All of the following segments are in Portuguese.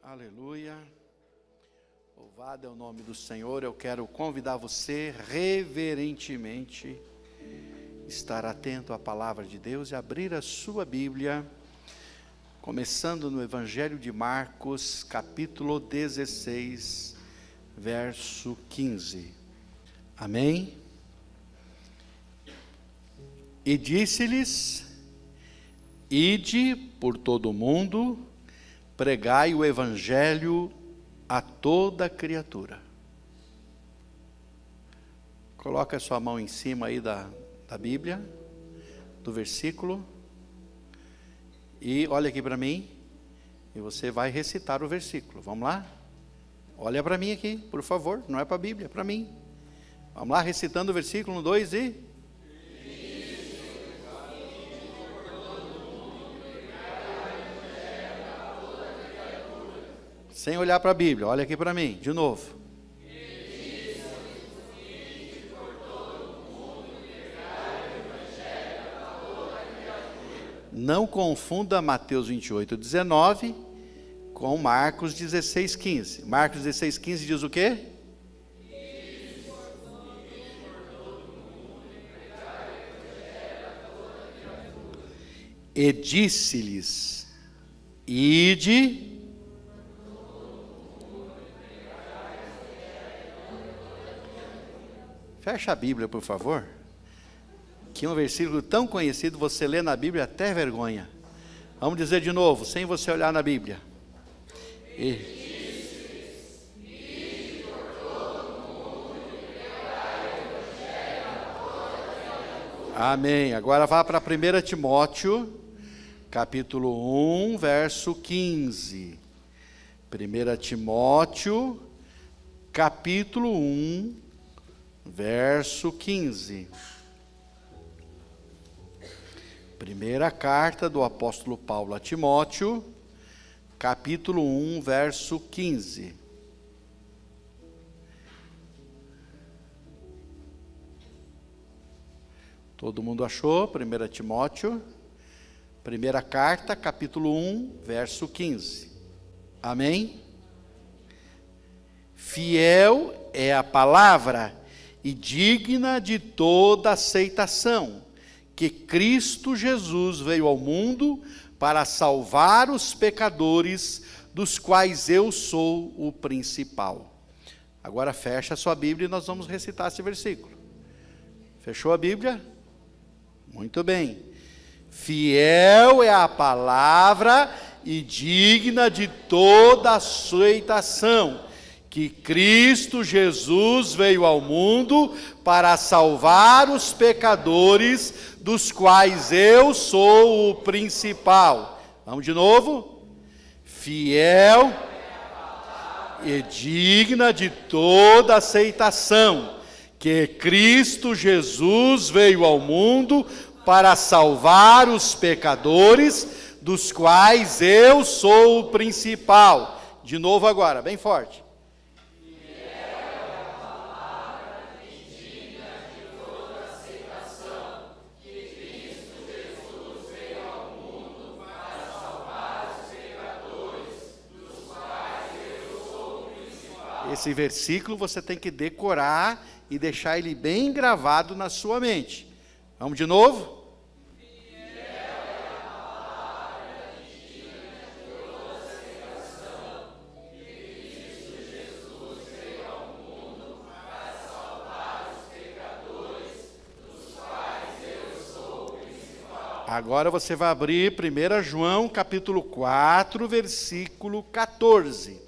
Aleluia, louvado é o nome do Senhor. Eu quero convidar você reverentemente estar atento à palavra de Deus e abrir a sua Bíblia, começando no Evangelho de Marcos, capítulo 16, verso 15. Amém? E disse-lhes: ide por todo o mundo, pregai o Evangelho a toda criatura. Coloca a sua mão em cima aí da Bíblia, do versículo, e olha aqui para mim, e você vai recitar o versículo. Vamos lá? Olha para mim aqui, por favor, não é para a Bíblia, é para mim. Vamos lá, recitando o versículo 2 e... Sem olhar para a Bíblia, olha aqui para mim, de novo. Não confunda Mateus 28, 19 com Marcos 16, 15. Marcos 16, 15 diz o quê? E disse-lhes: ide... Fecha a Bíblia, por favor. Que um versículo tão conhecido, você lê na Bíblia até vergonha. Vamos dizer de novo, sem você olhar na Bíblia. Amém. Agora vá para 1 Timóteo, capítulo 1, verso 15. 1 Timóteo, capítulo 1, verso 15. Primeira carta do apóstolo Paulo a Timóteo, capítulo 1, verso 15. Todo mundo achou? 1 Timóteo, primeira carta, capítulo 1, verso 15. Amém? Fiel é a palavra e digna de toda aceitação, que Cristo Jesus veio ao mundo para salvar os pecadores, dos quais eu sou o principal. Agora fecha a sua Bíblia e nós vamos recitar esse versículo. Fechou a Bíblia? Muito bem. Fiel é a palavra e digna de toda aceitação, que Cristo Jesus veio ao mundo para salvar os pecadores, dos quais eu sou o principal. Vamos de novo? Fiel e digna de toda aceitação, que Cristo Jesus veio ao mundo para salvar os pecadores, dos quais eu sou o principal. De novo agora, bem forte. Esse versículo você tem que decorar e deixar ele bem gravado na sua mente. Vamos de novo? Agora você vai abrir 1 João capítulo 4, versículo 14.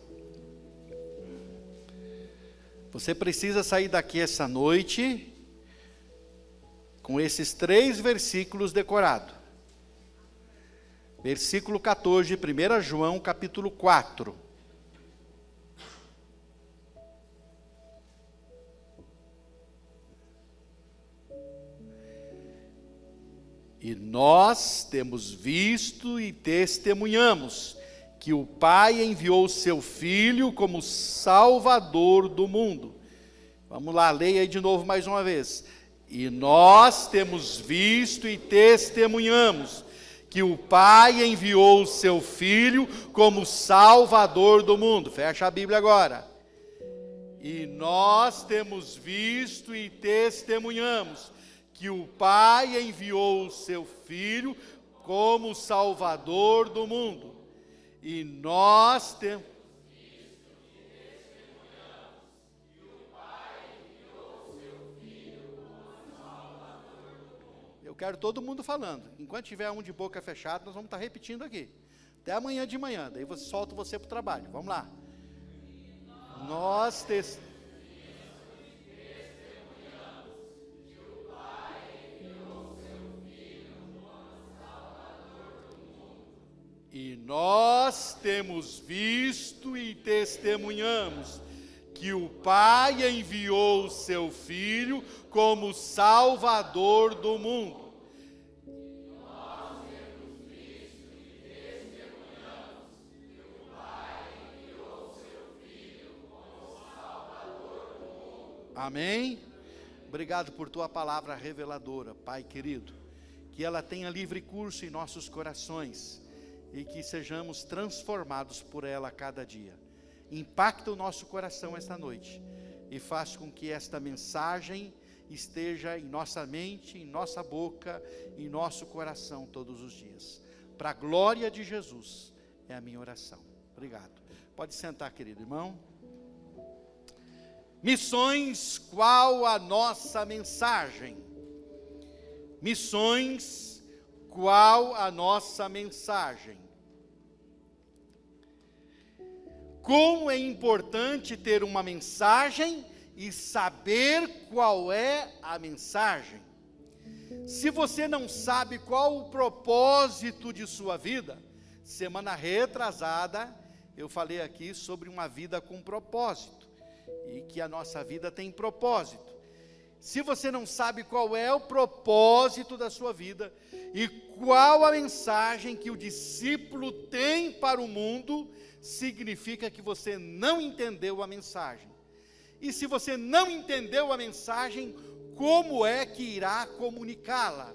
Você precisa sair daqui essa noite com esses 3 versículos decorados. Versículo 14, 1 João capítulo 4. E nós temos visto e testemunhamos que o Pai enviou o seu Filho como Salvador do mundo. Vamos lá, leia aí de novo mais uma vez. E nós temos visto e testemunhamos que o Pai enviou o seu Filho como Salvador do mundo. Fecha a Bíblia agora. E nós temos visto e testemunhamos que o Pai enviou o seu Filho como Salvador do mundo. E nós temos visto e testemunhamos que o Pai enviou o seu Filho como Salvador do mundo. Eu quero todo mundo falando. Enquanto tiver um de boca fechada, nós vamos estar repetindo aqui. Até amanhã de manhã. Daí você solta você para o trabalho. Vamos lá. Nós testemunhamos que o Pai enviou o seu Filho como Salvador do mundo. E nós temos visto e testemunhamos que o Pai enviou o seu Filho como Salvador do mundo. Amém? Obrigado por tua palavra reveladora, Pai querido. Que ela tenha livre curso em nossos corações e que sejamos transformados por ela a cada dia. Impacta o nosso coração esta noite e faz com que esta mensagem esteja em nossa mente, em nossa boca, em nosso coração todos os dias. Para a glória de Jesus é a minha oração. Obrigado. Pode sentar, querido irmão. Missões, qual a nossa mensagem? Missões, qual a nossa mensagem? Como é importante ter uma mensagem e saber qual é a mensagem. Se você não sabe qual o propósito de sua vida, semana retrasada eu falei aqui sobre uma vida com propósito. E que a nossa vida tem propósito. Se você não sabe qual é o propósito da sua vida e qual a mensagem que o discípulo tem para o mundo, significa que você não entendeu a mensagem. E se você não entendeu a mensagem, como é que irá comunicá-la?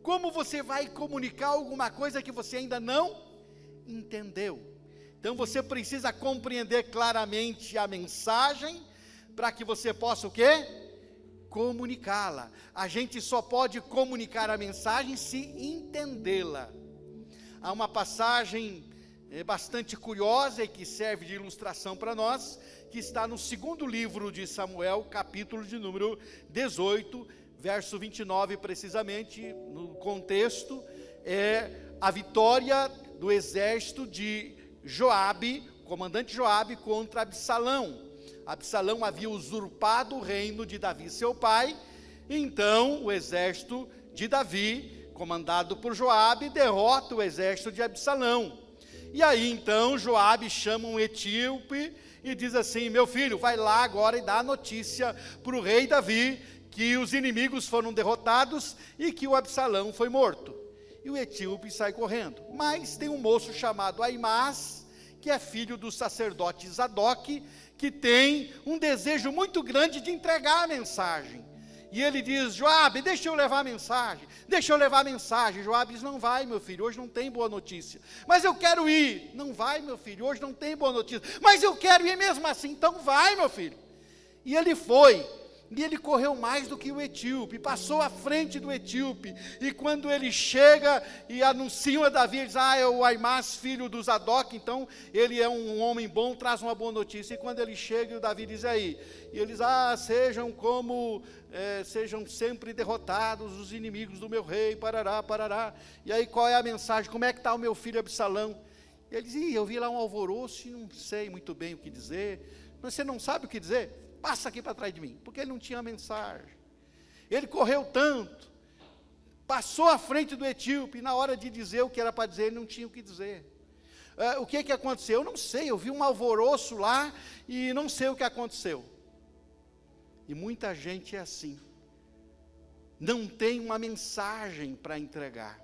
Como você vai comunicar alguma coisa que você ainda não entendeu? Então você precisa compreender claramente a mensagem, para que você possa o quê? Comunicá-la. A gente só pode comunicar a mensagem se entendê-la. Há uma passagem bastante curiosa e que serve de ilustração para nós, que está no segundo livro de Samuel, capítulo de número 18, verso 29 precisamente, no contexto, é a vitória do exército de Joabe, comandante Joabe, contra Absalão. Absalão havia usurpado o reino de Davi, seu pai. Então o exército de Davi, comandado por Joabe, derrota o exército de Absalão. E aí então Joabe chama um etíope e diz assim: meu filho, vai lá agora e dá a notícia para o rei Davi que os inimigos foram derrotados e que o Absalão foi morto. E o etíope sai correndo. Mas tem um moço chamado Aimás, que é filho do sacerdote Zadok, que tem um desejo muito grande de entregar a mensagem. E ele diz: Joabe, deixa eu levar a mensagem, deixa eu levar a mensagem. Joabe diz: não vai, meu filho, hoje não tem boa notícia. Mas eu quero ir. Não vai, meu filho, hoje não tem boa notícia. Mas eu quero ir mesmo assim. Então vai, meu filho. E ele foi. E ele correu mais do que o etíope, passou à frente do etíope, e quando ele chega e anuncia a Davi, ele diz: é o Aimás, filho do Zadok, então ele é um homem bom, traz uma boa notícia. E quando ele chega, o Davi diz aí, e eles: sejam sempre derrotados os inimigos do meu rei, parará, parará. E aí qual é a mensagem? Como é que está o meu filho Absalão? E ele diz: eu vi lá um alvoroço e não sei muito bem o que dizer. Você não sabe o que dizer? Passa aqui para trás de mim, porque ele não tinha mensagem. Ele correu tanto, passou à frente do etíope, e na hora de dizer o que era para dizer, ele não tinha o que dizer. O que aconteceu? Eu não sei, eu vi um alvoroço lá, e não sei o que aconteceu. E muita gente é assim, não tem uma mensagem para entregar.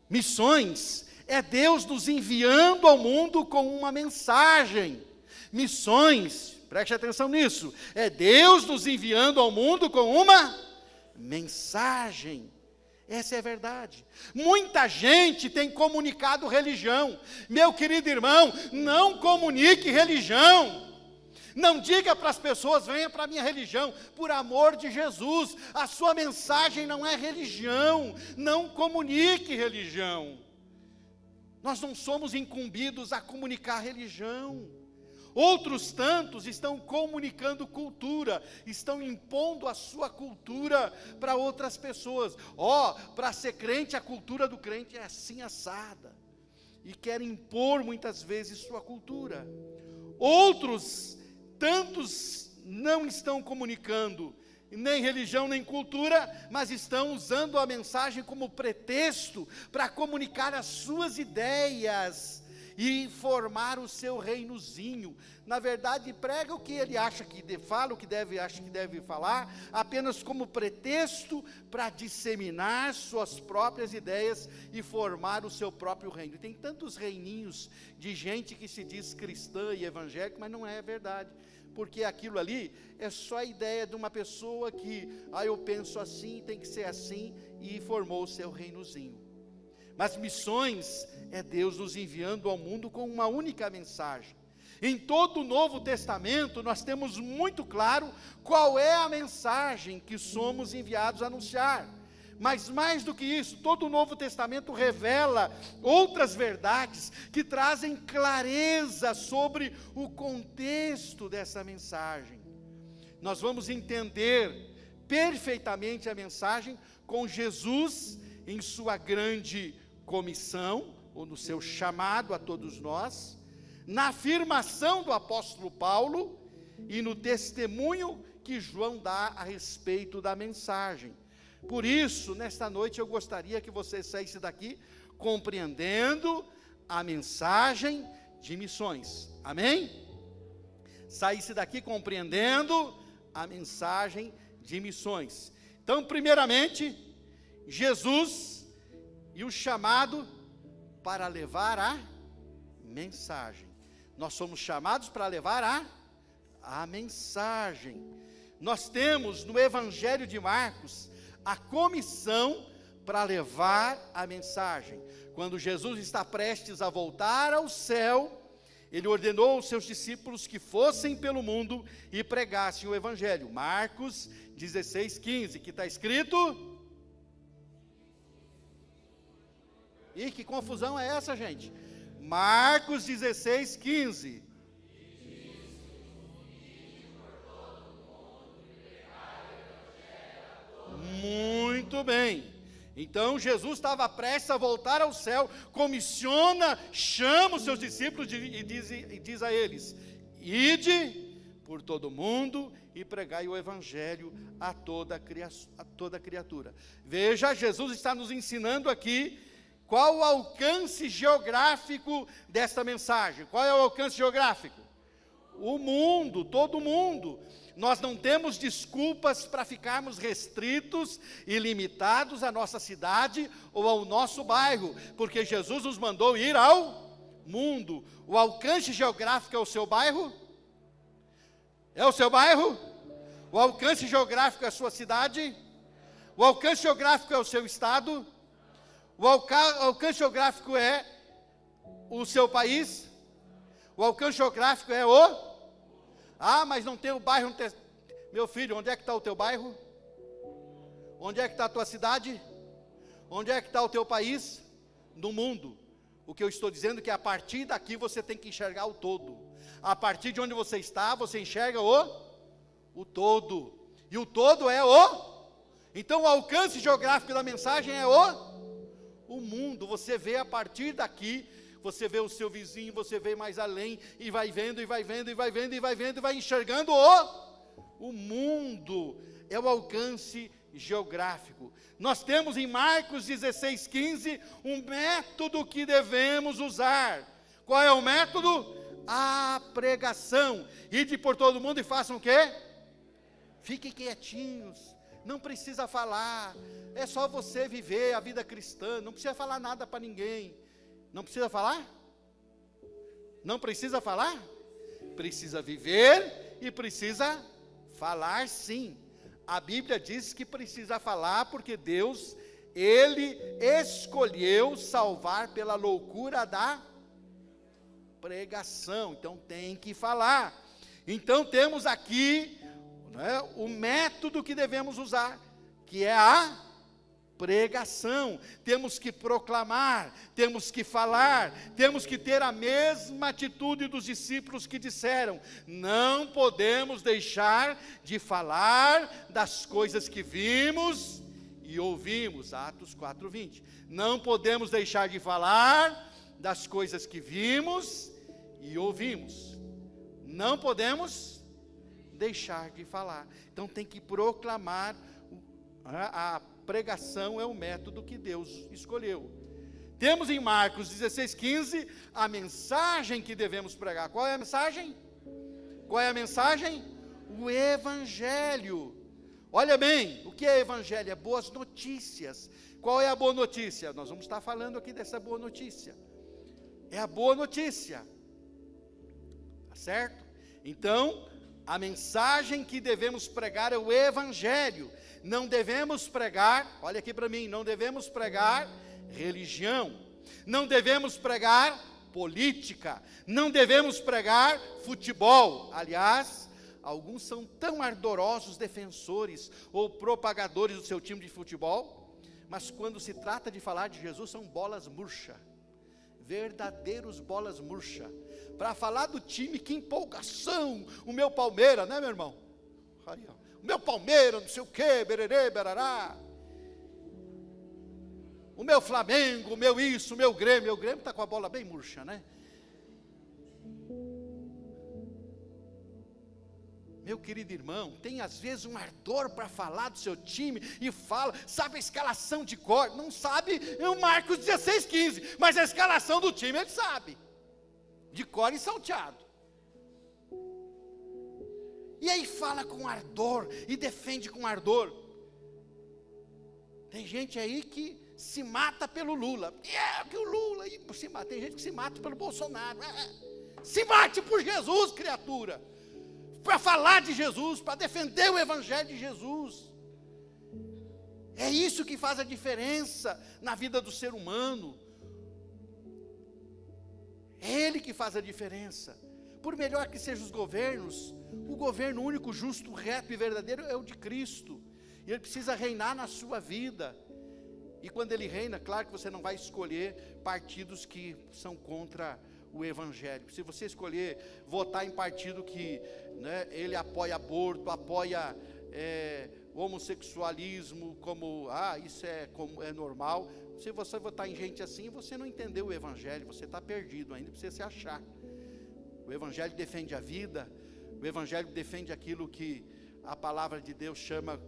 Missões é Deus nos enviando ao mundo com uma mensagem. Missões, preste atenção nisso, é Deus nos enviando ao mundo com uma mensagem. Essa é a verdade. Muita gente tem comunicado religião. Meu querido irmão, não comunique religião. Não diga para as pessoas, venha para a minha religião, por amor de Jesus. A sua mensagem não é religião. Não comunique religião. Nós não somos incumbidos a comunicar religião. Outros tantos estão comunicando cultura, estão impondo a sua cultura para outras pessoas. Para ser crente, a cultura do crente é assim assada. E querem impor muitas vezes sua cultura. Outros tantos não estão comunicando nem religião nem cultura, mas estão usando a mensagem como pretexto para comunicar as suas ideias e formar o seu reinozinho. Na verdade, prega o que ele acha que fala, acha que deve falar, apenas como pretexto para disseminar suas próprias ideias e formar o seu próprio reino. E tem tantos reininhos de gente que se diz cristã e evangélica, mas não é verdade. Porque aquilo ali é só a ideia de uma pessoa que, eu penso assim, tem que ser assim, e formou o seu reinozinho. Mas missões é Deus nos enviando ao mundo com uma única mensagem. Em todo o Novo Testamento nós temos muito claro qual é a mensagem que somos enviados a anunciar. Mas mais do que isso, todo o Novo Testamento revela outras verdades que trazem clareza sobre o contexto dessa mensagem. Nós vamos entender perfeitamente a mensagem com Jesus em sua grande comissão, ou no seu chamado a todos nós, na afirmação do apóstolo Paulo e no testemunho que João dá a respeito da mensagem. Por isso, nesta noite eu gostaria que você saísse daqui compreendendo a mensagem de missões. Amém? Saísse daqui compreendendo a mensagem de missões. Então, primeiramente, Jesus e o chamado para levar a mensagem. Nós somos chamados para levar a mensagem. Nós temos no Evangelho de Marcos a comissão para levar a mensagem. Quando Jesus está prestes a voltar ao céu, ele ordenou aos seus discípulos que fossem pelo mundo e pregassem o Evangelho. Marcos 16:15, que está escrito... Ih, que confusão é essa, gente? Marcos 16:15. Muito bem. Então Jesus estava prestes a voltar ao céu, comissiona, chama os seus discípulos e diz a eles: ide por todo mundo e pregai o Evangelho a toda criatura. Veja, Jesus está nos ensinando aqui qual o alcance geográfico desta mensagem. Qual é o alcance geográfico? O mundo, todo mundo. Nós não temos desculpas para ficarmos restritos e limitados à nossa cidade ou ao nosso bairro, porque Jesus nos mandou ir ao mundo. O alcance geográfico é o seu bairro? É o seu bairro? O alcance geográfico é a sua cidade? O alcance geográfico é o seu estado? O alcance geográfico é o seu país? O alcance geográfico é o... mas não tem o bairro. Meu filho, onde é que está o teu bairro? Onde é que está a tua cidade? Onde é que está o teu país? No mundo. O que eu estou dizendo é que a partir daqui você tem que enxergar o todo. A partir de onde você está, você enxerga o todo. E o todo é Então o alcance geográfico da mensagem é o mundo. Você vê a partir daqui, você vê o seu vizinho, você vê mais além, e vai vendo, e vai vendo, e vai vendo, e vai vendo, e vai enxergando o mundo. É o alcance geográfico. Nós temos em Marcos 16:15 um método que devemos usar. Qual é o método? A pregação. Ide por todo mundo e façam o quê? Fiquem quietinhos. Não precisa falar. É só você viver a vida cristã. Não precisa falar nada para ninguém. Não precisa falar? Não precisa falar? Precisa viver e precisa falar, sim. A Bíblia diz que precisa falar porque Deus Ele escolheu salvar pela loucura da pregação. Então tem que falar. Então temos aqui, né, o método que devemos usar, que é a pregação. Temos que proclamar, temos que falar, temos que ter a mesma atitude dos discípulos que disseram: não podemos deixar de falar das coisas que vimos e ouvimos. Atos 4:20. Não podemos deixar de falar das coisas que vimos e ouvimos. Não podemos deixar de falar. Então tem que proclamar. A pregação é o método que Deus escolheu. Temos em Marcos 16:15 a mensagem que devemos pregar. Qual é a mensagem? Qual é a mensagem? O Evangelho. Olha bem, o que é Evangelho? É boas notícias. Qual é a boa notícia? Nós vamos estar falando aqui dessa boa notícia. É a boa notícia. Tá certo? Então, a mensagem que devemos pregar é o Evangelho. Não devemos pregar, olha aqui para mim, não devemos pregar religião, não devemos pregar política, não devemos pregar futebol. Aliás, alguns são tão ardorosos defensores ou propagadores do seu time de futebol, mas quando se trata de falar de Jesus, são bolas murcha, verdadeiros bolas murcha. Para falar do time, que empolgação, o meu Palmeiras, né, meu irmão? O meu Palmeiras, não sei o que, bererê, berará. O meu Flamengo, o meu isso, o meu Grêmio está com a bola bem murcha, né? Meu querido irmão, tem às vezes um ardor para falar do seu time e fala, sabe a escalação de cor? Não sabe o Marcos 16:15, mas a escalação do time ele sabe, de cor e salteado. E aí fala com ardor e defende com ardor. Tem gente aí que se mata pelo Lula. Que o Lula se mata. Tem gente que se mata pelo Bolsonaro. Se mate por Jesus, criatura. Para falar de Jesus, para defender o Evangelho de Jesus. É isso que faz a diferença na vida do ser humano. É Ele que faz a diferença. Por melhor que sejam os governos, o governo único, justo, reto e verdadeiro é o de Cristo. E Ele precisa reinar na sua vida. E quando Ele reina, claro que você não vai escolher partidos que são contra o Evangelho. Se você escolher votar em partido que, né, ele apoia aborto, apoia homossexualismo, como, isso é normal. Se você votar em gente assim, você não entendeu o Evangelho, você está perdido, ainda precisa se achar. O Evangelho defende a vida, o Evangelho defende aquilo que a palavra de Deus chama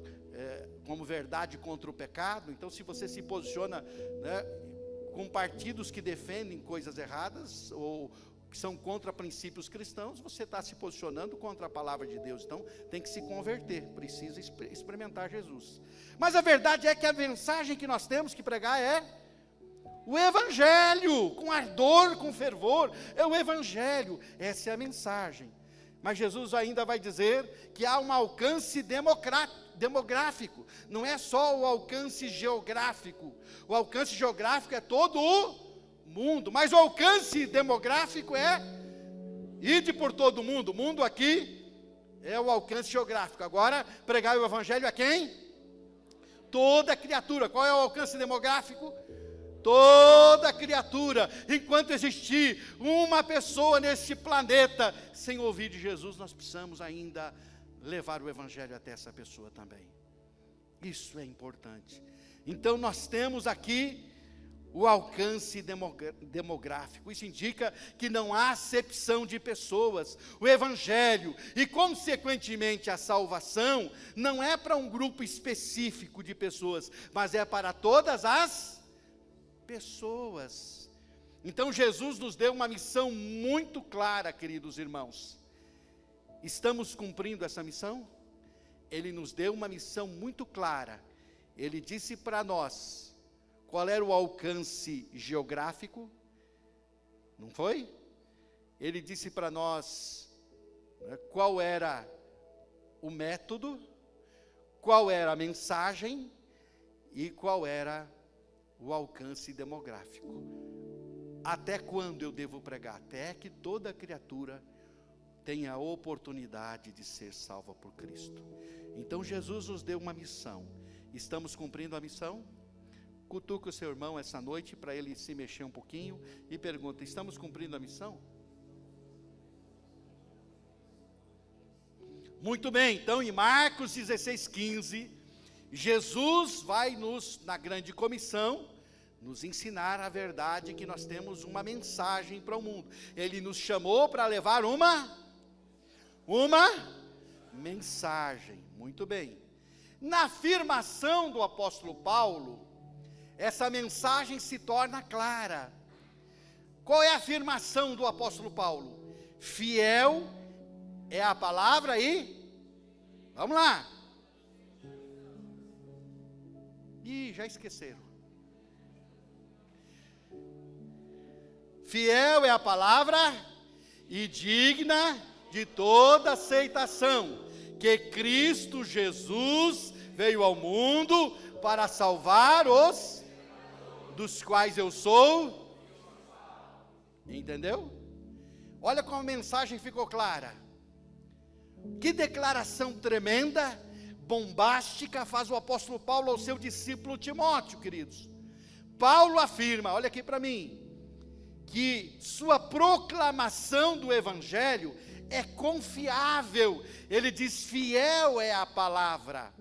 como verdade contra o pecado. Então, se você se posiciona, né, com partidos que defendem coisas erradas, ou que são contra princípios cristãos, você está se posicionando contra a palavra de Deus. Então, tem que se converter, precisa experimentar Jesus. Mas a verdade é que a mensagem que nós temos que pregar é o Evangelho, com ardor, com fervor, é o Evangelho, essa é a mensagem. Mas Jesus ainda vai dizer que há um alcance demográfico, não é só o alcance geográfico. O alcance geográfico é todo o mundo, mas o alcance demográfico é ide por todo o mundo. O mundo aqui é o alcance geográfico. Agora, pregar o Evangelho a quem? Toda criatura. Qual é o alcance demográfico? Toda criatura. Enquanto existir uma pessoa nesse planeta sem ouvir de Jesus, nós precisamos ainda levar o Evangelho até essa pessoa também. Isso é importante. Então nós temos aqui o alcance demográfico. Isso indica que não há acepção de pessoas. O Evangelho e, consequentemente, a salvação não é para um grupo específico de pessoas, mas é para todas as pessoas. Então Jesus nos deu uma missão muito clara, queridos irmãos. Estamos cumprindo essa missão? Ele nos deu uma missão muito clara. Ele disse para nós qual era o alcance geográfico, não foi? Ele disse para nós, né, qual era o método, qual era a mensagem e qual era o alcance demográfico. Até quando eu devo pregar? Até que toda criatura tenha a oportunidade de ser salva por Cristo. Então Jesus nos deu uma missão. Estamos cumprindo a missão? Cutuca o seu irmão essa noite para ele se mexer um pouquinho e pergunta: estamos cumprindo a missão? Muito bem, então em Marcos 16:15, Jesus vai na grande comissão, nos ensinar a verdade que nós temos uma mensagem para o mundo. Ele nos chamou para levar uma mensagem. Muito bem. Na afirmação do apóstolo Paulo, essa mensagem se torna clara. Qual é a afirmação do apóstolo Paulo? Fiel é a palavra e... Vamos lá. Ih, já esqueceram. Fiel é a palavra e digna de toda aceitação, que Cristo Jesus veio ao mundo para salvar os dos quais eu sou. Entendeu? Olha como a mensagem ficou clara. Que declaração tremenda, bombástica faz o apóstolo Paulo ao seu discípulo Timóteo, queridos. Paulo afirma, olha aqui para mim, que sua proclamação do evangelho é confiável. Ele diz: fiel é a palavra.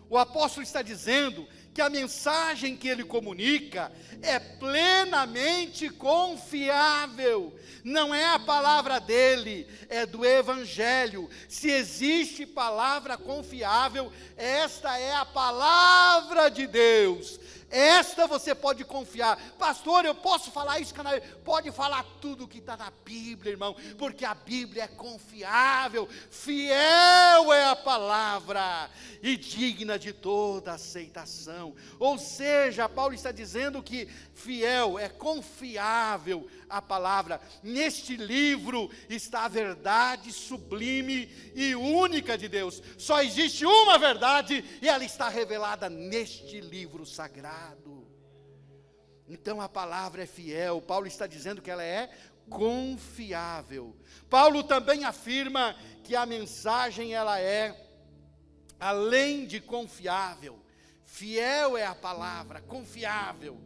O apóstolo está dizendo que a mensagem que ele comunica é plenamente confiável. Não é a palavra dele, é do evangelho. Se existe palavra confiável, esta é a palavra de Deus. Esta você pode confiar. Pastor, eu posso falar isso? Pode falar tudo que está na Bíblia, irmão, porque a Bíblia é confiável. Fiel é a palavra e digna de toda aceitação. Ou seja, Paulo está dizendo que fiel é confiável a palavra. Neste livro está a verdade sublime e única de Deus. Só existe uma verdade e ela está revelada neste livro sagrado. Então a palavra é fiel. Paulo está dizendo que ela é confiável. Paulo também afirma que a mensagem ela é além de confiável. Fiel é a palavra, confiável.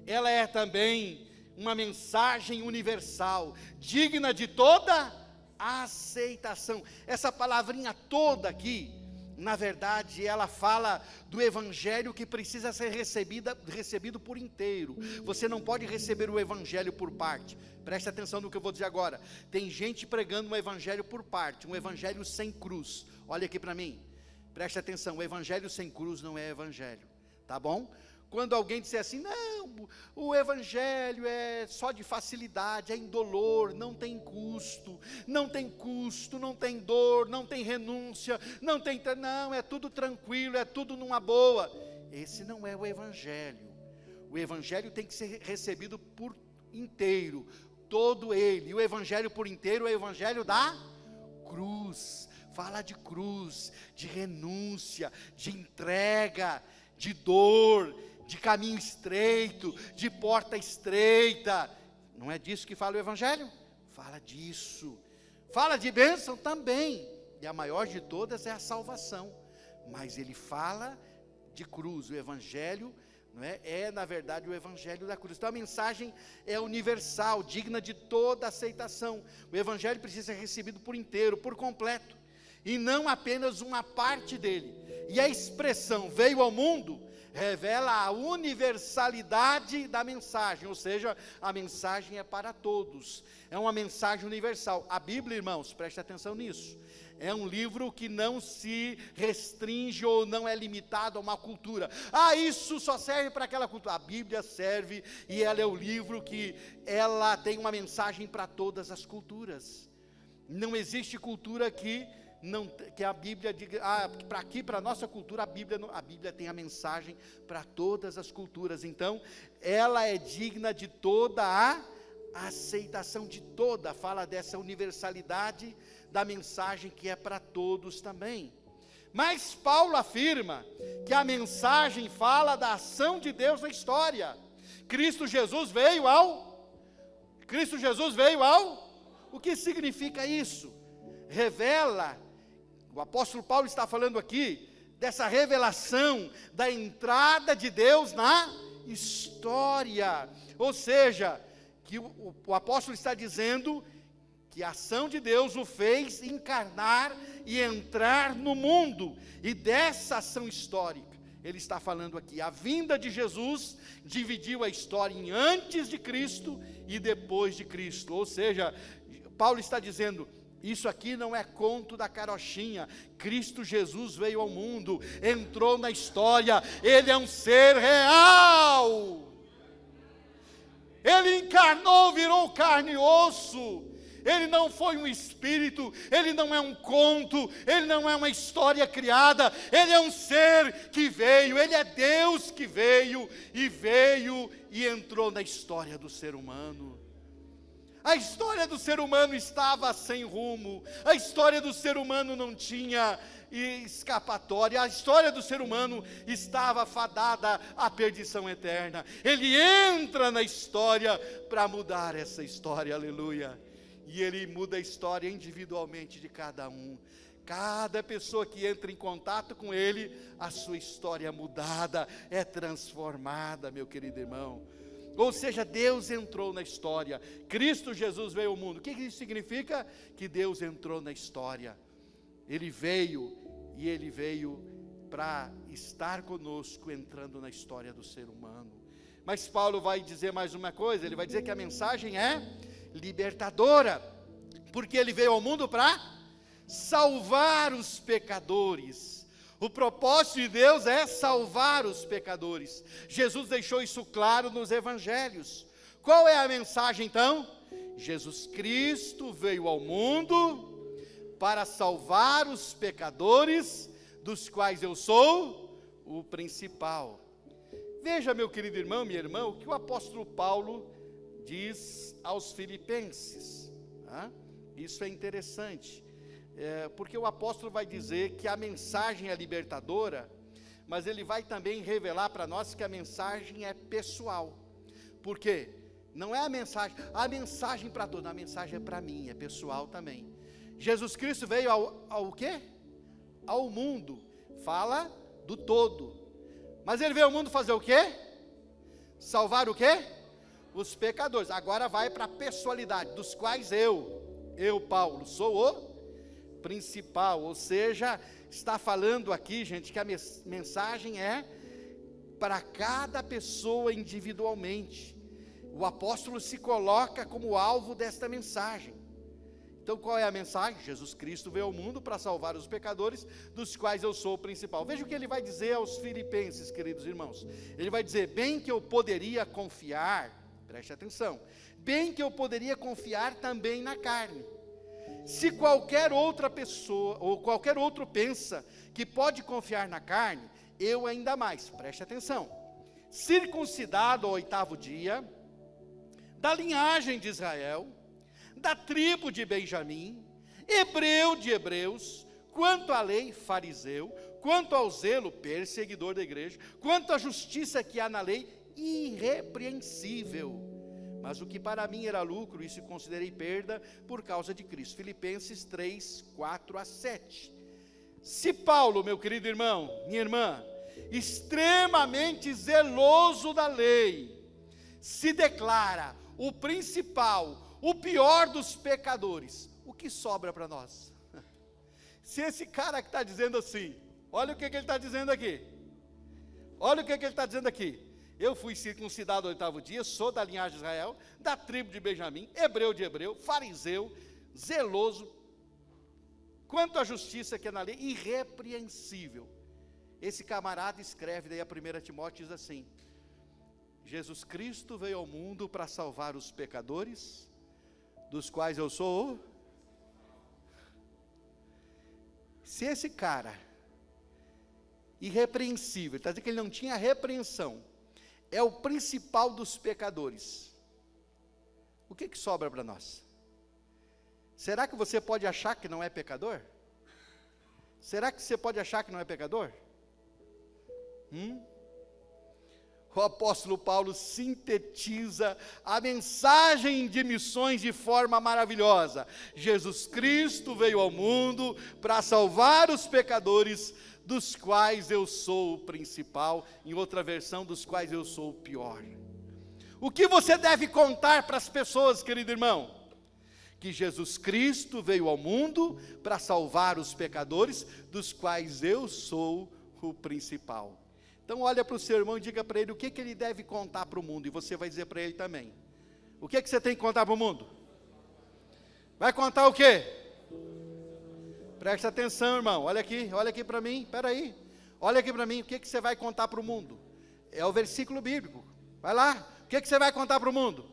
Ela é também uma mensagem universal, digna de toda aceitação. Essa palavrinha toda aqui, na verdade, ela fala do evangelho que precisa ser recebido por inteiro. Você não pode receber o evangelho por parte. Preste atenção no que eu vou dizer agora. Tem gente pregando um evangelho por parte, um evangelho sem cruz. Olha aqui para mim. Preste atenção, o evangelho sem cruz não é evangelho, tá bom? Quando alguém disser assim, não, o evangelho é só de facilidade, é indolor, não tem custo, não tem dor, não tem renúncia, não, é tudo tranquilo, é tudo numa boa. Esse não é o evangelho. O evangelho tem que ser recebido por inteiro, todo ele. E o evangelho por inteiro é o evangelho da cruz. Fala de cruz, de renúncia, de entrega, de dor, de caminho estreito, de porta estreita. Não é disso que fala o evangelho? Fala disso. Fala de bênção também. E a maior de todas é a salvação. Mas ele fala de cruz. O evangelho não é na verdade o evangelho da cruz. Então a mensagem é universal, digna de toda aceitação. O evangelho precisa ser recebido por inteiro, por completo, e não apenas uma parte dele. E a expressão veio ao mundo revela a universalidade da mensagem, ou seja, a mensagem é para todos, é uma mensagem universal. A Bíblia, irmãos, preste atenção nisso, é um livro que não se restringe ou não é limitado a uma cultura. Isso só serve para aquela cultura. A Bíblia serve e ela é o livro que ela tem uma mensagem para todas as culturas. Não existe cultura que a Bíblia diga, para a nossa cultura, a Bíblia tem a mensagem para todas as culturas. Então, ela é digna de toda a aceitação, fala dessa universalidade da mensagem que é para todos também. Mas Paulo afirma que a mensagem fala da ação de Deus na história. Cristo Jesus veio o que significa isso? Revela, o apóstolo Paulo está falando aqui, dessa revelação da entrada de Deus na história. Ou seja, que o apóstolo está dizendo que a ação de Deus o fez encarnar e entrar no mundo. E dessa ação histórica, ele está falando aqui, a vinda de Jesus dividiu a história em antes de Cristo e depois de Cristo. Ou seja, Paulo está dizendo, isso aqui não é conto da carochinha. Cristo Jesus veio ao mundo, entrou na história, ele é um ser real. Ele encarnou, virou carne e osso. Ele não foi um espírito, ele não é um conto, ele não é uma história criada, ele é um ser que veio, ele é Deus que veio e entrou na história do ser humano. A história do ser humano estava sem rumo, a história do ser humano não tinha escapatória, a história do ser humano estava fadada à perdição eterna. Ele entra na história para mudar essa história, aleluia. E ele muda a história individualmente de cada um. Cada pessoa que entra em contato com ele, a sua história é mudada, é transformada, meu querido irmão. Ou seja, Deus entrou na história, Cristo Jesus veio ao mundo. O que isso significa? Que Deus entrou na história. Ele veio para estar conosco, entrando na história do ser humano. Mas Paulo vai dizer mais uma coisa, ele vai dizer que a mensagem é libertadora, porque ele veio ao mundo para salvar os pecadores. O propósito de Deus é salvar os pecadores. Jesus deixou isso claro nos evangelhos. Qual é a mensagem então? Jesus Cristo veio ao mundo para salvar os pecadores, dos quais eu sou o principal. Veja, meu querido irmão, minha irmã, o que o apóstolo Paulo diz aos filipenses. Isso é interessante. Porque o apóstolo vai dizer que a mensagem é libertadora, mas ele vai também revelar para nós que a mensagem é pessoal. Por quê? Não é a mensagem para todos, a mensagem é para mim, é pessoal também. Jesus Cristo veio ao quê? Ao mundo, fala do todo. Mas ele veio ao mundo fazer o quê? Salvar o quê? Os pecadores. Agora vai para a pessoalidade, dos quais eu, Paulo, sou o principal. Ou seja, está falando aqui, gente, que a mensagem é para cada pessoa individualmente. O apóstolo se coloca como alvo desta mensagem. Então qual é a mensagem? Jesus Cristo veio ao mundo para salvar os pecadores, dos quais eu sou o principal. Veja o que ele vai dizer aos filipenses, queridos irmãos. Ele vai dizer, bem que eu poderia confiar, preste atenção, bem que eu poderia confiar também na carne. Se qualquer outra pessoa, ou qualquer outro pensa que pode confiar na carne, eu ainda mais, preste atenção. Circuncidado ao 8º dia, da linhagem de Israel, da tribo de Benjamim, hebreu de hebreus, quanto à lei, fariseu, quanto ao zelo, perseguidor da igreja, quanto à justiça que há na lei, irrepreensível. Mas o que para mim era lucro, isso considerei perda por causa de Cristo. Filipenses 3, 4 a 7. Se Paulo, meu querido irmão, minha irmã, extremamente zeloso da lei, se declara o principal, o pior dos pecadores, o que sobra para nós? Se esse cara que está dizendo assim, olha o que ele está dizendo aqui, olha o que ele está dizendo aqui, eu fui circuncidado ao 8º dia, sou da linhagem de Israel, da tribo de Benjamim, hebreu de hebreu, fariseu, zeloso, quanto à justiça que é na lei, irrepreensível. Esse camarada escreve daí a 1 Timóteo, diz assim, Jesus Cristo veio ao mundo para salvar os pecadores, dos quais eu sou. Se esse cara, irrepreensível, está dizendo que ele não tinha repreensão, é o principal dos pecadores, o que sobra para nós? Será que você pode achar que não é pecador? Será que você pode achar que não é pecador? o apóstolo Paulo sintetiza a mensagem de missões de forma maravilhosa. Jesus Cristo veio ao mundo para salvar os pecadores, dos quais eu sou o principal, em outra versão, dos quais eu sou o pior. O que você deve contar para as pessoas, querido irmão? Que Jesus Cristo veio ao mundo para salvar os pecadores, dos quais eu sou o principal. Então olha para o seu irmão e diga para ele o que ele deve contar para o mundo, e você vai dizer para ele também. O que você tem que contar para o mundo? Vai contar o quê? Presta atenção, irmão, olha aqui para mim, espera aí. Olha aqui para mim, o que você vai contar para o mundo? É o versículo bíblico, vai lá, o que você vai contar para o mundo?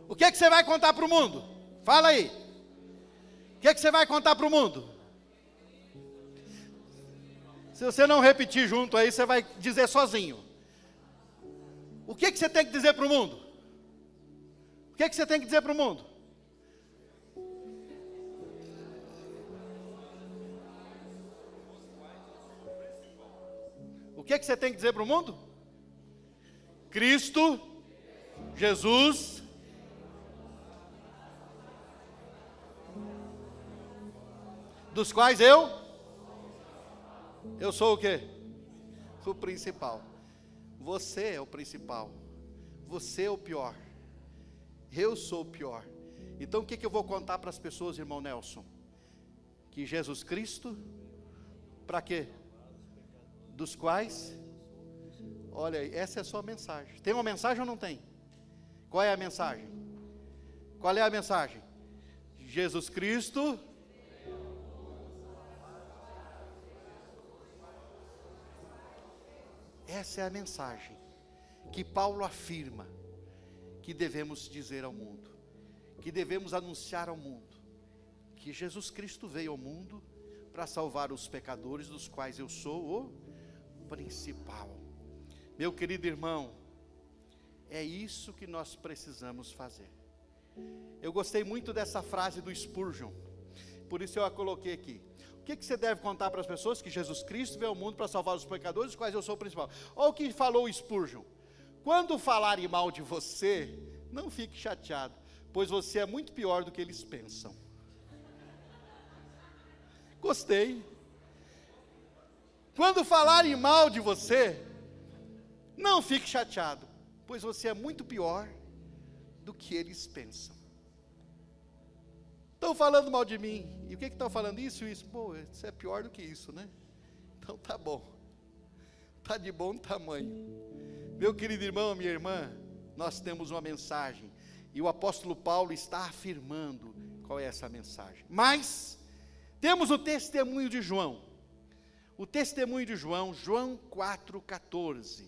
O que você vai contar para o mundo? Fala aí. O que você vai contar para o mundo? Se você não repetir junto aí, você vai dizer sozinho. O que você tem que dizer para o mundo? O que você tem que dizer para o mundo? O que você tem que dizer para o mundo? Cristo, Jesus, dos quais eu sou o quê? O principal. Você é o principal. Você é o pior. Eu sou o pior. Então o que eu vou contar para as pessoas, irmão Nelson? Que Jesus Cristo, para quê? Dos quais? Olha aí, essa é a sua mensagem. Tem uma mensagem ou não tem? Qual é a mensagem? Qual é a mensagem? Jesus Cristo. Essa é a mensagem que Paulo afirma que devemos dizer ao mundo, que devemos anunciar ao mundo, que Jesus Cristo veio ao mundo para salvar os pecadores, dos quais eu sou o principal. Meu querido irmão, é isso que nós precisamos fazer. Eu gostei muito dessa frase do Spurgeon, por isso eu a coloquei aqui. O que você deve contar para as pessoas? Que Jesus Cristo veio ao mundo para salvar os pecadores, dos quais eu sou o principal. Olha o que falou Spurgeon: quando falarem mal de você, não fique chateado, pois você é muito pior do que eles pensam. Gostei. Quando falarem mal de você, não fique chateado, pois você é muito pior do que eles pensam. Estão falando mal de mim, e o que estão falando? Isso. Pô, isso é pior do que isso, né? Então tá bom, tá de bom tamanho. Meu querido irmão, minha irmã, nós temos uma mensagem, e o apóstolo Paulo está afirmando qual é essa mensagem. Mas temos o testemunho de João, João 4,14.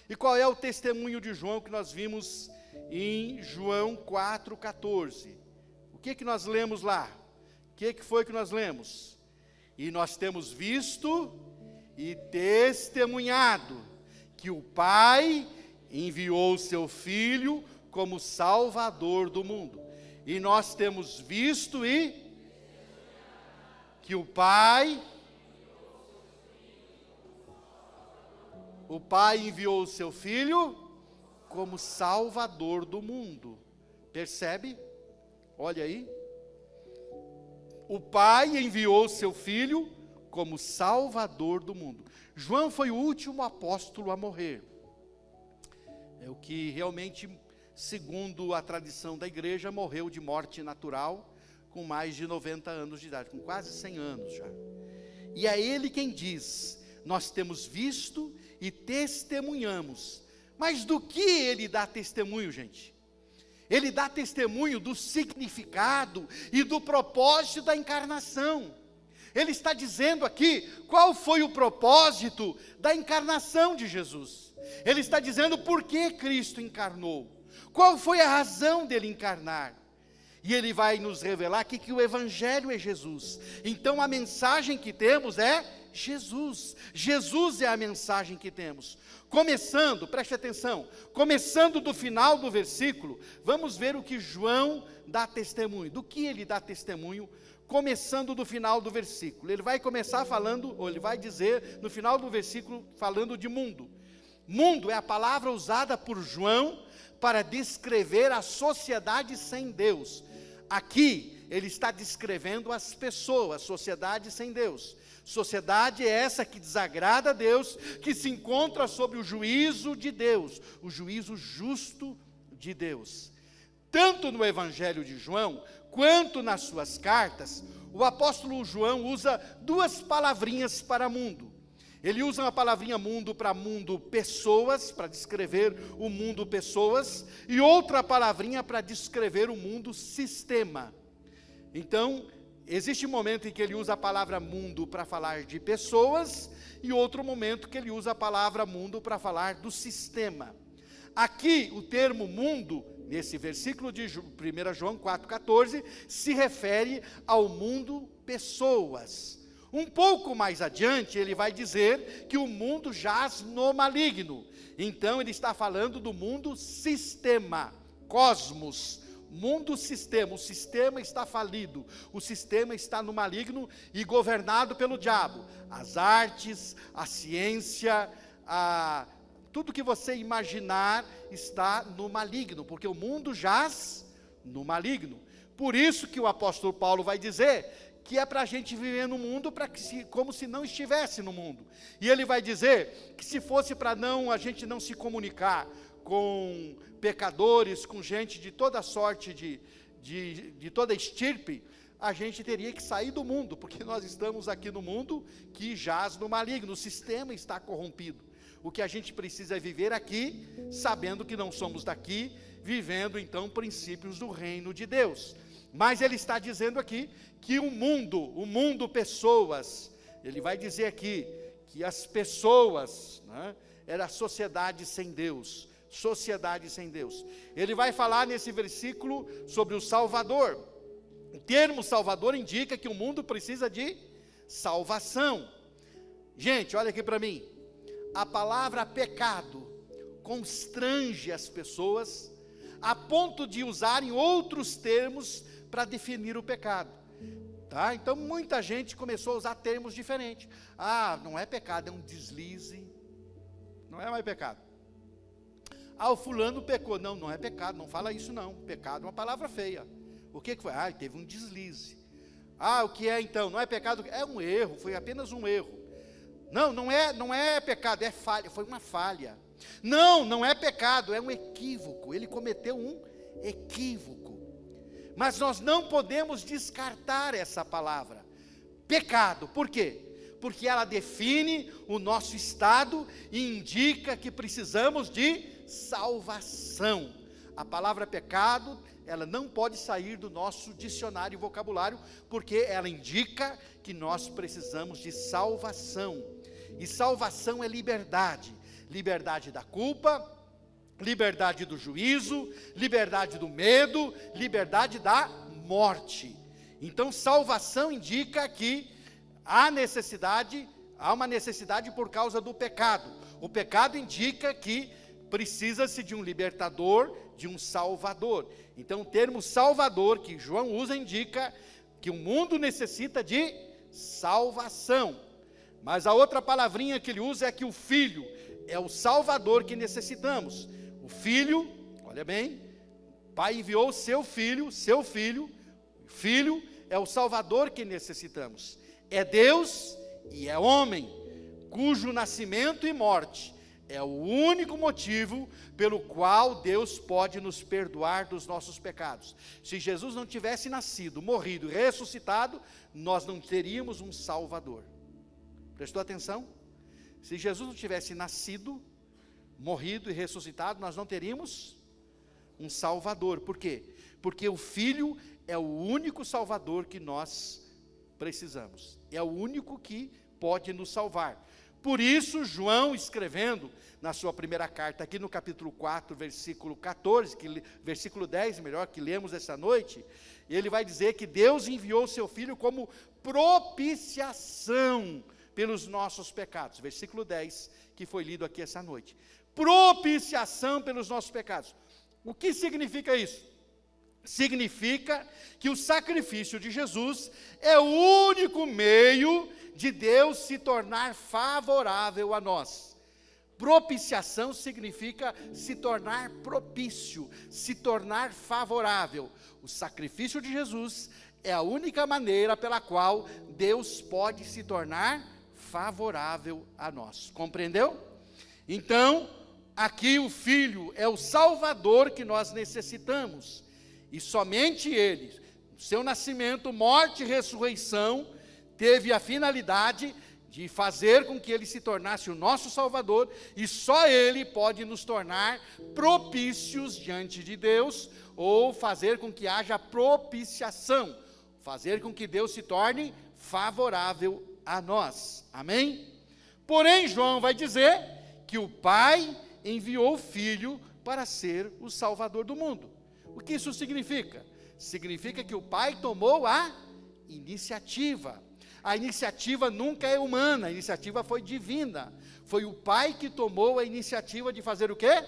E qual é o testemunho de João que nós vimos em João 4,14? O que nós lemos lá? O que foi que nós lemos? E nós temos visto e testemunhado que o Pai enviou o seu Filho como Salvador do mundo. E nós temos visto e que o Pai enviou o seu Filho como Salvador do mundo. Percebe? Olha aí. O Pai enviou o seu Filho como Salvador do mundo. João foi o último apóstolo a morrer. É o que realmente, segundo a tradição da igreja, morreu de morte natural, com mais de 90 anos de idade, com quase 100 anos já. E é ele quem diz: nós temos visto e testemunhamos. Mas do que ele dá testemunho, gente? Ele dá testemunho do significado e do propósito da encarnação. Ele está dizendo aqui qual foi o propósito da encarnação de Jesus. Ele está dizendo por que Cristo encarnou, qual foi a razão dele encarnar. E ele vai nos revelar aqui que o Evangelho é Jesus. Então a mensagem que temos é Jesus. Jesus é a mensagem que temos. Começando, preste atenção, começando do final do versículo, vamos ver o que João dá testemunho. Do que ele dá testemunho começando do final do versículo. Ele vai começar falando, ou ele vai dizer no final do versículo, falando de mundo. Mundo é a palavra usada por João para descrever a sociedade sem Deus. Aqui, ele está descrevendo as pessoas, sociedade sem Deus. Sociedade é essa que desagrada a Deus, que se encontra sob o juízo de Deus, o juízo justo de Deus. Tanto no Evangelho de João, quanto nas suas cartas, o apóstolo João usa duas palavrinhas para mundo. Ele usa uma palavrinha mundo para mundo pessoas, para descrever o mundo pessoas, e outra palavrinha para descrever o mundo sistema. Então, existe um momento em que ele usa a palavra mundo para falar de pessoas, e outro momento que ele usa a palavra mundo para falar do sistema. Aqui, o termo mundo, nesse versículo de 1 João 4,14, se refere ao mundo pessoas. Um pouco mais adiante, ele vai dizer que o mundo jaz no maligno. Então, ele está falando do mundo sistema, cosmos, mundo sistema. O sistema está falido, o sistema está no maligno e governado pelo diabo. As artes, a ciência, tudo que você imaginar está no maligno, porque o mundo jaz no maligno. Por isso que o apóstolo Paulo vai dizer que é para a gente viver no mundo como se não estivesse no mundo. E ele vai dizer que se fosse para a gente não se comunicar com pecadores, com gente de toda sorte, de toda estirpe, a gente teria que sair do mundo, porque nós estamos aqui no mundo que jaz no maligno, o sistema está corrompido. O que a gente precisa é viver aqui, sabendo que não somos daqui, vivendo então princípios do reino de Deus. Mas ele está dizendo aqui que o mundo pessoas, ele vai dizer aqui que as pessoas, era a sociedade sem Deus, sociedade sem Deus. Ele vai falar nesse versículo sobre o Salvador. O termo Salvador indica que o mundo precisa de salvação. Gente, olha aqui para mim. A palavra pecado constrange as pessoas a ponto de usarem outros termos para definir o pecado. Tá? Então muita gente começou a usar termos diferentes. Não é pecado, é um deslize. Não é mais pecado. O fulano pecou. Não é pecado, não fala isso não. Pecado é uma palavra feia. O que foi? Teve um deslize. O que é então? Não é pecado? É um erro, foi apenas um erro. Não é pecado, é falha, foi uma falha. Não é pecado, é um equívoco. Ele cometeu um equívoco. Mas nós não podemos descartar essa palavra, pecado. Por quê? Porque ela define o nosso estado e indica que precisamos de salvação. A palavra pecado, ela não pode sair do nosso dicionário e vocabulário, porque ela indica que nós precisamos de salvação. E salvação é liberdade. Liberdade da culpa, liberdade do juízo, liberdade do medo, liberdade da morte. Então, salvação indica que há uma necessidade por causa do pecado. O pecado indica que precisa-se de um libertador, de um salvador. Então, o termo salvador que João usa indica que o mundo necessita de salvação. Mas a outra palavrinha que ele usa é que o Filho é o Salvador que necessitamos. O Filho, olha bem, o Pai enviou o seu Filho, o Filho é o Salvador que necessitamos. É Deus e é homem, cujo nascimento e morte é o único motivo pelo qual Deus pode nos perdoar dos nossos pecados. Se Jesus não tivesse nascido, morrido e ressuscitado, nós não teríamos um Salvador. Prestou atenção? Se Jesus não tivesse nascido, morrido e ressuscitado, nós não teríamos um Salvador. Por quê? Porque o Filho é o único Salvador que nós precisamos. É o único que pode nos salvar. Por isso, João, escrevendo na sua primeira carta, aqui no capítulo 4, versículo 14, versículo 10, melhor, que lemos essa noite, ele vai dizer que Deus enviou o seu Filho como propiciação pelos nossos pecados. Versículo 10, que foi lido aqui essa noite. Propiciação pelos nossos pecados. O que significa isso? significa que o sacrifício de Jesus é o único meio de Deus se tornar favorável a nós. Propiciação significa se tornar propício, se tornar favorável. O sacrifício de Jesus é a única maneira pela qual Deus pode se tornar favorável a nós. Compreendeu? Então, aqui o Filho é o Salvador que nós necessitamos. E somente Ele, seu nascimento, morte e ressurreição, teve a finalidade de fazer com que Ele se tornasse o nosso Salvador, e só Ele pode nos tornar propícios diante de Deus, ou fazer com que haja propiciação, fazer com que Deus se torne favorável a nós. Amém? Porém, João vai dizer que o Pai enviou o Filho para ser o Salvador do mundo. O que isso significa? Significa que o Pai tomou a iniciativa. A iniciativa nunca é humana, a iniciativa foi divina. Foi o Pai que tomou a iniciativa de fazer o quê?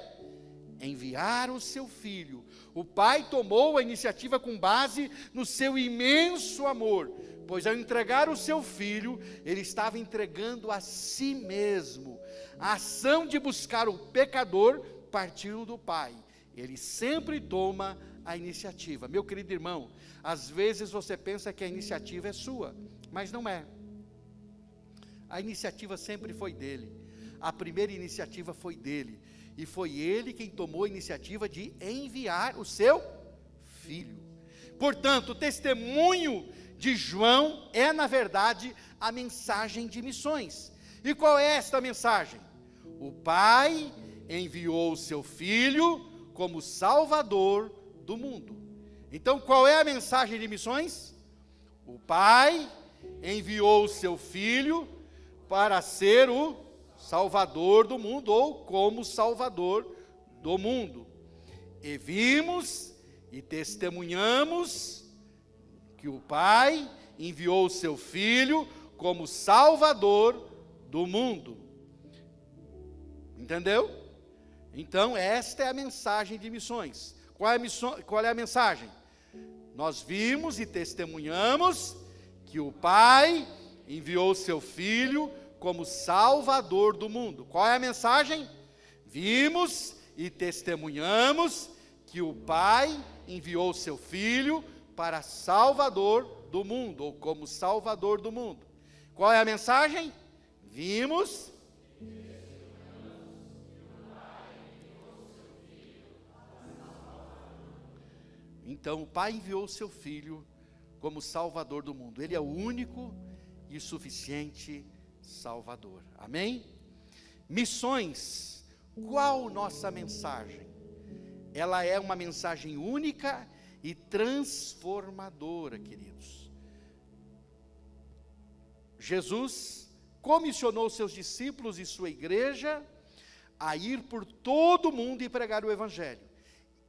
Enviar o seu Filho. O Pai tomou a iniciativa com base no seu imenso amor, pois ao entregar o seu Filho, Ele estava entregando a si mesmo. A ação de buscar o pecador partiu do Pai. Ele sempre toma a iniciativa. Meu querido irmão, às vezes você pensa que a iniciativa é sua, mas não é. A iniciativa sempre foi dele. A primeira iniciativa foi dele. E foi ele quem tomou a iniciativa de enviar o seu Filho. Portanto, o testemunho de João é, na verdade, a mensagem de missões. E qual é esta mensagem? O Pai enviou o seu Filho como Salvador do mundo. Então, qual é a mensagem de missões? O Pai enviou o seu Filho para ser o Salvador do mundo, ou como Salvador do mundo. E vimos e testemunhamos que o Pai enviou o seu Filho como Salvador do mundo. Entendeu? Então, esta é a mensagem de missões. Qual é a mensagem? Nós vimos e testemunhamos que o Pai enviou o seu Filho como Salvador do mundo. Qual é a mensagem? Vimos e testemunhamos que o Pai enviou o seu Filho para Salvador do mundo, ou como Salvador do mundo. Qual é a mensagem? Vimos. Então, o Pai enviou o seu Filho como Salvador do mundo. Ele é o único e suficiente Salvador. Amém? Missões. Qual nossa mensagem? Ela é uma mensagem única e transformadora, queridos. Jesus comissionou seus discípulos e sua igreja a ir por todo o mundo e pregar o Evangelho.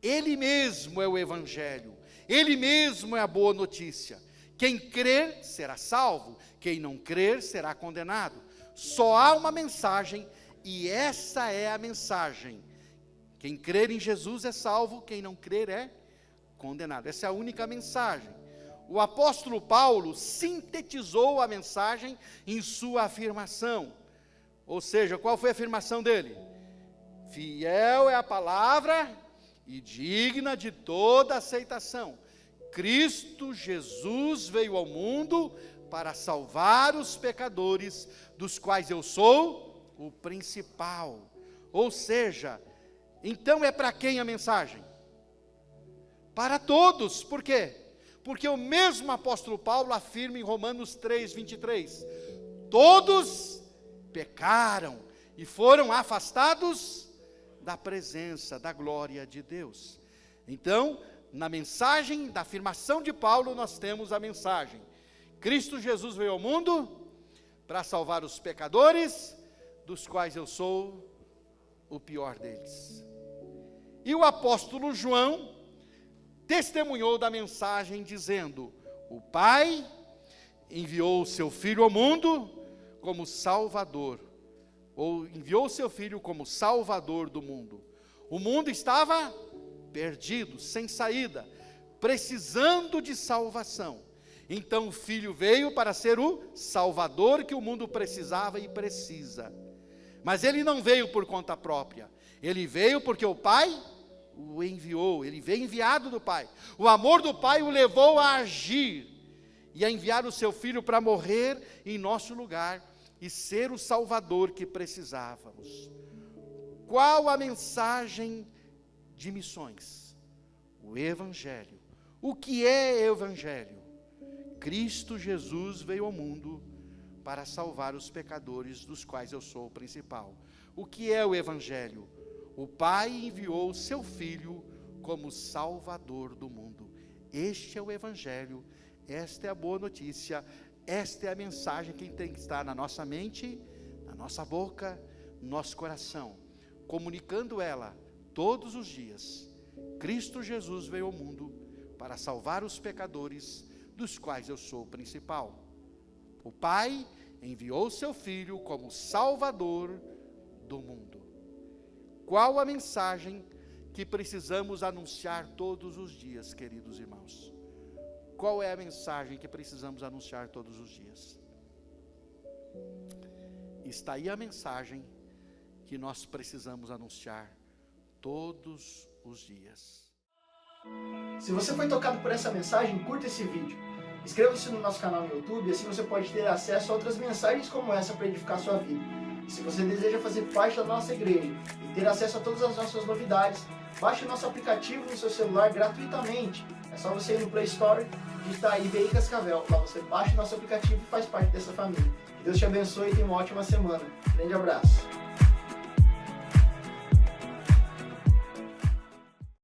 Ele mesmo é o Evangelho, Ele mesmo é a boa notícia. Quem crer será salvo, quem não crer será condenado. Só há uma mensagem, e essa é a mensagem. Quem crer em Jesus é salvo, quem não crer é condenado. Essa é a única mensagem. O apóstolo Paulo sintetizou a mensagem em sua afirmação. Ou seja, qual foi a afirmação dele? Fiel é a palavra e digna de toda aceitação. Cristo Jesus veio ao mundo para salvar os pecadores, dos quais eu sou o principal. Ou seja, então é para quem a mensagem? Para todos. Por quê? Porque o mesmo apóstolo Paulo afirma em Romanos 3:23, todos pecaram e foram afastados da presença, da glória de Deus. Então, na mensagem, da afirmação de Paulo, nós temos a mensagem: Cristo Jesus veio ao mundo para salvar os pecadores, dos quais eu sou o pior deles. E o apóstolo João testemunhou da mensagem dizendo: o Pai enviou o seu Filho ao mundo como Salvador, ou enviou o seu Filho como Salvador do mundo. O mundo estava perdido, sem saída, precisando de salvação. Então o Filho veio para ser o Salvador que o mundo precisava e precisa. Mas ele não veio por conta própria. Ele veio porque o Pai o enviou. Ele veio enviado do Pai. O amor do Pai o levou a agir e a enviar o seu Filho para morrer em nosso lugar e ser o Salvador que precisávamos. Qual a mensagem de missões? O Evangelho. O que é Evangelho? Cristo Jesus veio ao mundo para salvar os pecadores, dos quais eu sou o principal. O que é o Evangelho? O Pai enviou o seu Filho como Salvador do mundo. Este é o Evangelho, esta é a boa notícia, esta é a mensagem que tem que estar na nossa mente, na nossa boca, no nosso coração, comunicando ela todos os dias. Cristo Jesus veio ao mundo para salvar os pecadores, dos quais eu sou o principal. O Pai enviou seu Filho como Salvador do mundo. Qual a mensagem que precisamos anunciar todos os dias, queridos irmãos? Qual é a mensagem que precisamos anunciar todos os dias? Está aí a mensagem que nós precisamos anunciar todos os dias. Se você foi tocado por essa mensagem, curta esse vídeo. Inscreva-se no nosso canal no YouTube, assim você pode ter acesso a outras mensagens como essa para edificar a sua vida. E se você deseja fazer parte da nossa igreja e ter acesso a todas as nossas novidades, baixe o nosso aplicativo no seu celular gratuitamente. É só você ir no Play Store, digitar IBI Cascavel. Lá você baixa o nosso aplicativo e faz parte dessa família. Que Deus te abençoe e tenha uma ótima semana. Grande abraço.